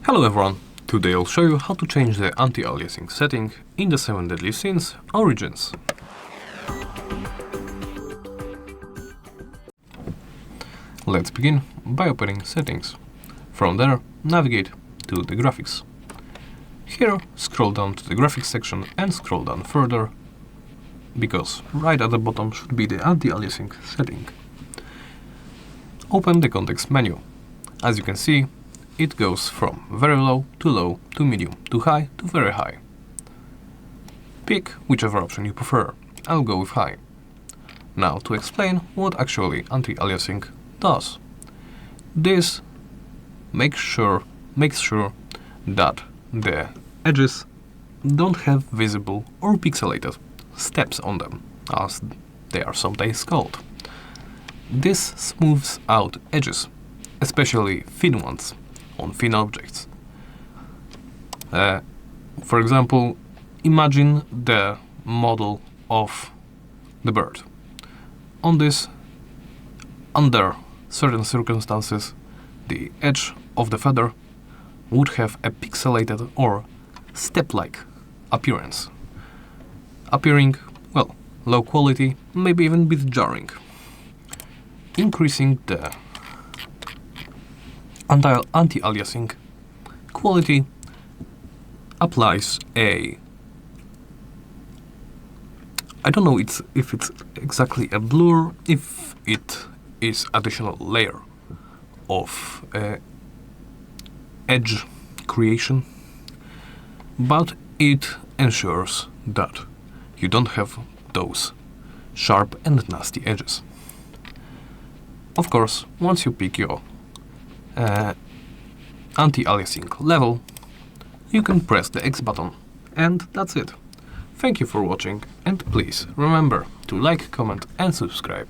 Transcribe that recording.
Hello everyone, today I'll show you how to change the anti-aliasing setting in the 7 Deadly Sins Origins. Let's begin by opening Settings. From there, navigate to the Graphics. Here, scroll down to the Graphics section and scroll down further, because right at the bottom should be the anti-aliasing setting. Open the context menu. As you can see, it goes from very low to medium to high to very high. Pick whichever option you prefer. I'll go with high. Now to explain what actually anti-aliasing does. This makes sure that the edges don't have visible or pixelated steps on them, as they are sometimes called. This smooths out edges, especially thin ones, on thin objects. For example, imagine the model of the bird. On this, under certain circumstances, the edge of the feather would have a pixelated or step-like appearance, appearing, well, low quality, maybe even a bit jarring. Increasing the anti-aliasing quality applies a, I don't know if it's exactly a blur, if it is additional layer of edge creation, but it ensures that you don't have those sharp and nasty edges. Of course, once you pick your anti-aliasing level, you can press the X button, and that's it. Thank you for watching, and please remember to like, comment and subscribe.